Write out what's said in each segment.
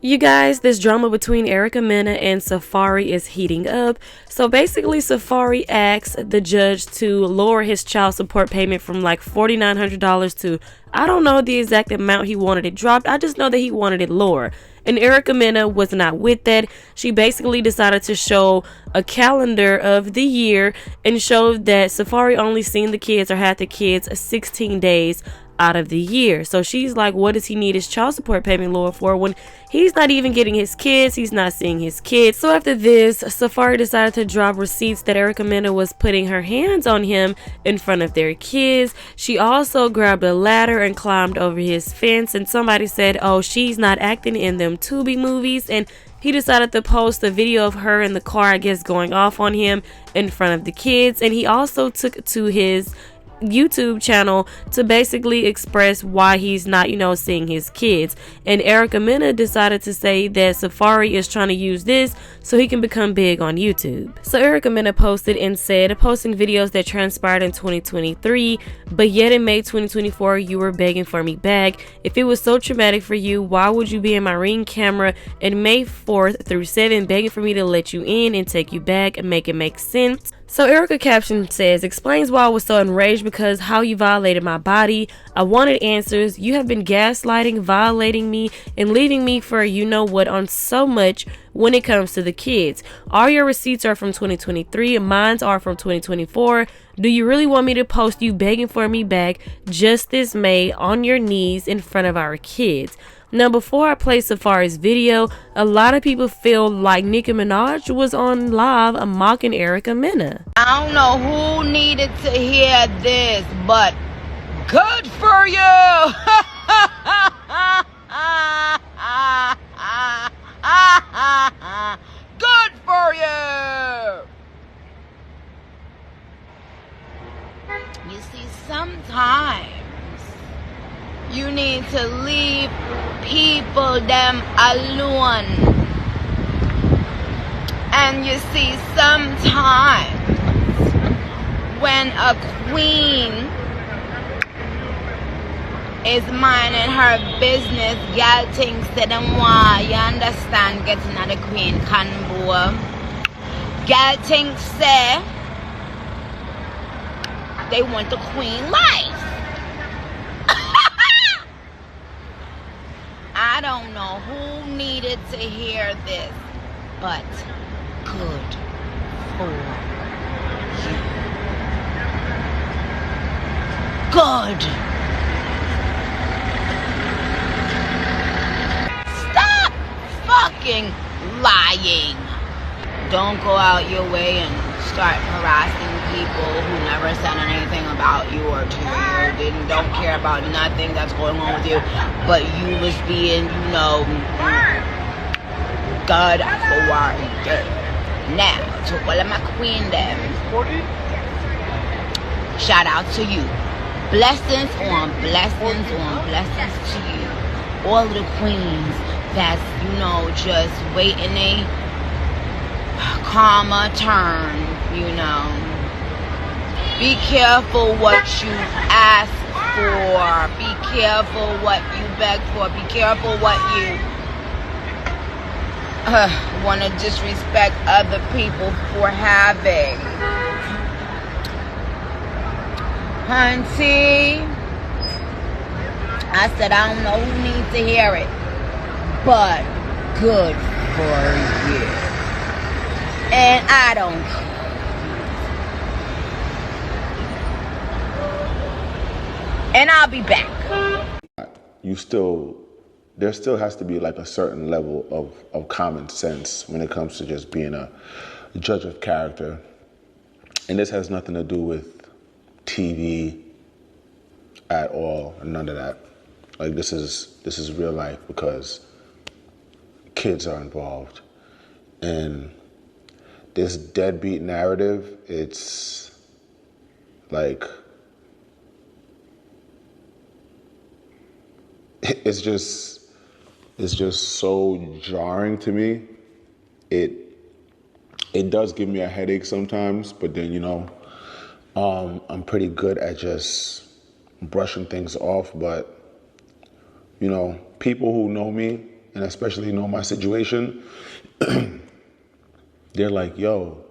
You guys, this drama between Mena and Safaree is heating up. So basically, Safaree asked the judge to lower his child support payment from like $4,900 to, I don't know the exact amount he wanted it dropped. I just know that he wanted it lower. And Mena was not with that. She basically decided to show a calendar of the year and showed that Safaree only seen the kids or had the kids 16 days out of the year. So she's like, what does he need his child support payment lower for when he's not even getting his kids, he's not seeing his kids? So after this, Safaree decided to drop receipts that Mena was putting her hands on him in front of their kids. She also grabbed a ladder and climbed over his fence, and somebody said, oh, she's not acting in them Tubi movies, and he decided to post a video of her in the car, I guess, going off on him in front of the kids. And he also took to his YouTube channel to basically express why he's not, seeing his kids. And Mena decided to say that Safaree is trying to use this so he can become big on YouTube. So Mena posted and said, posting videos that transpired in 2023, but yet in May 2024, you were begging for me back. If it was so traumatic for you, why would you be in my Ring camera in May 4th through 7th begging for me to let you in and take you back and make it make sense? So Erica caption says, explains why I was so enraged because how you violated my body. I wanted answers. You have been gaslighting, violating me, and leaving me for you know what on so much when it comes to the kids. All your receipts are from 2023 and mine are from 2024. Do you really want me to post you begging for me back just this May on your knees in front of our kids? Now, before I play Safaree's video, a lot of people feel like Nicki Minaj was on live mocking Mena. I don't know who needed to hear this, but good for you! Good for you! You see, sometimes you need to leave people them alone. And you see, sometimes when a queen is minding her business, y'all thinks that them why, you understand, getting at the queen convo. Y'all think say they want the queen life. I don't know who needed to hear this, but good for you. Good. Stop fucking lying. Don't go out your way and start harassing people who never said anything about you or to you. Don't care about nothing that's going on with you, but you was being, God for you. Now, to all of my queen them, shout out to you. Blessings on blessings on blessings to you. All the queens that's, just waiting a karma turn, Be careful what you ask for. Be careful what you beg for. Be careful what you want to disrespect other people for having. Hunty, I said I don't know who needs to hear it, but good for you. And I don't care. And I'll be back. There still has to be like a certain level of common sense when it comes to just being a judge of character. And this has nothing to do with TV at all, none of that. Like this is real life because kids are involved. And this deadbeat narrative, it's like, it's just so jarring to me. It does give me a headache sometimes, but then, I'm pretty good at just brushing things off. But, people who know me and especially know my situation, they're like, yo,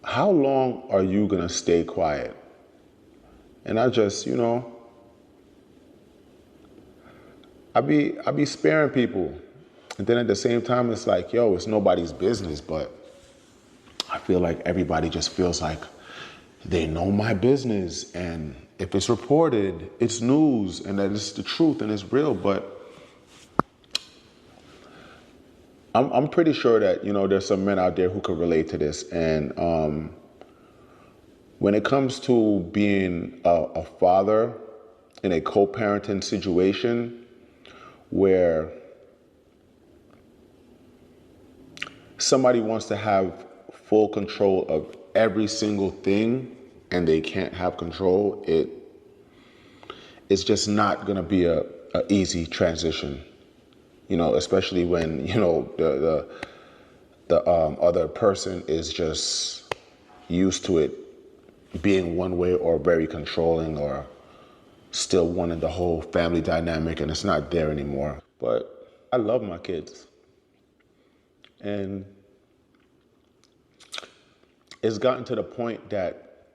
how long are you gonna stay quiet? And I just, I be sparing people. And then at the same time, it's like, yo, it's nobody's business, but I feel like everybody just feels like they know my business, and if it's reported, it's news, and that it's the truth and it's real. But I'm pretty sure that, there's some men out there who could relate to this. And when it comes to being a father in a co-parenting situation where somebody wants to have full control of every single thing and they can't have control, it's just not gonna be a easy transition. Especially when, the other person is just used to it being one way, or very controlling, or still wanting the whole family dynamic, and it's not there anymore. But I love my kids. And it's gotten to the point that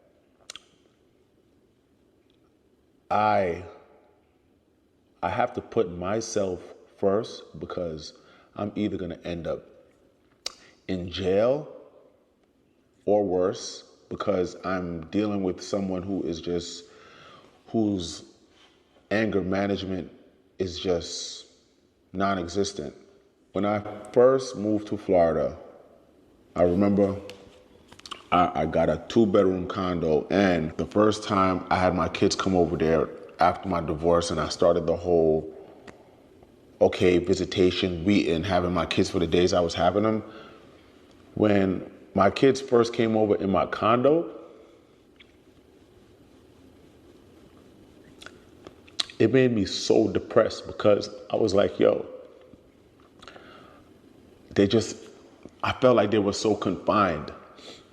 I have to put myself first, because I'm either gonna end up in jail or worse, because I'm dealing with someone whose anger management is just non-existent. When I first moved to Florida, I remember I got a 2-bedroom condo, and the first time I had my kids come over there after my divorce, and I started the whole visitation week and having my kids for the days I was having them. When my kids first came over in my condo, it made me so depressed, because I was like, yo, I felt like they were so confined,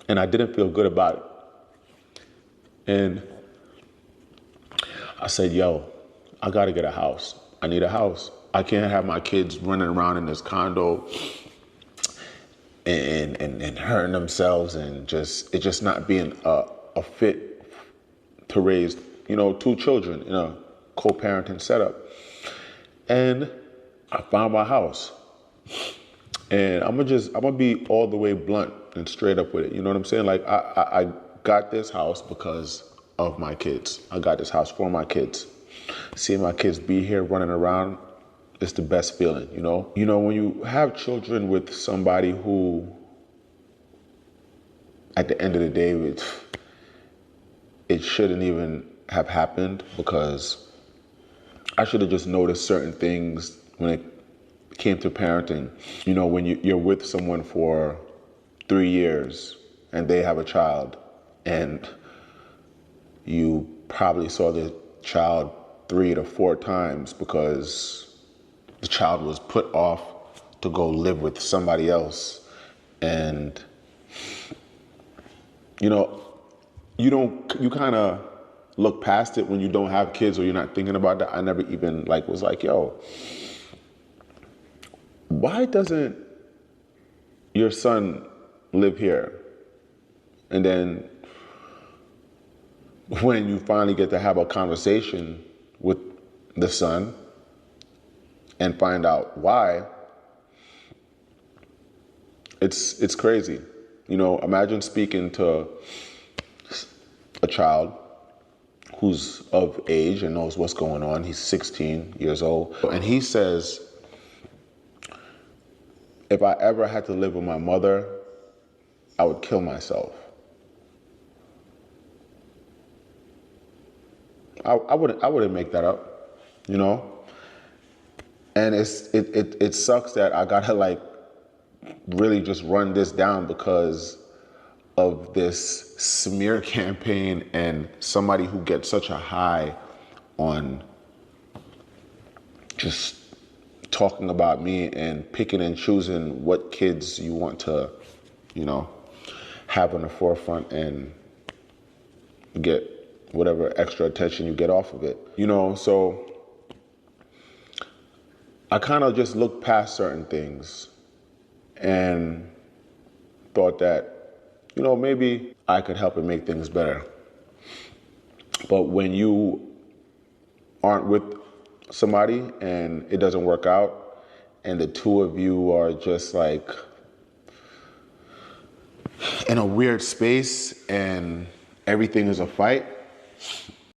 and I didn't feel good about it. And I said, yo, I gotta get a house. I need a house. I can't have my kids running around in this condo and hurting themselves, and it just not being a fit to raise, 2 children in a co-parenting setup. And I found my house. And I'm gonna be all the way blunt and straight up with it. You know what I'm saying? Like, I got this house because of my kids. I got this house for my kids. Seeing my kids be here running around, it's the best feeling, when you have children with somebody who, at the end of the day, it shouldn't even have happened, because I should have just noticed certain things when it came to parenting. When you're with someone for 3 years and they have a child, and you probably saw the child 3 to 4 times because the child was put off to go live with somebody else. And, you kind of look past it when you don't have kids, or you're not thinking about that. I never even was like, yo, why doesn't your son live here? And then when you finally get to have a conversation with the son and find out why, it's crazy. Imagine speaking to a child who's of age and knows what's going on. He's 16 years old. And he says, if I ever had to live with my mother, I would kill myself. I wouldn't make that up, And it sucks that I gotta really just run this down because of this smear campaign, and somebody who gets such a high on just talking about me and picking and choosing what kids you want to, have on the forefront and get whatever extra attention you get off of it. So I kind of just looked past certain things and thought that, you know, maybe I could help and make things better. But when you aren't with somebody and it doesn't work out, and the two of you are just like in a weird space and everything is a fight,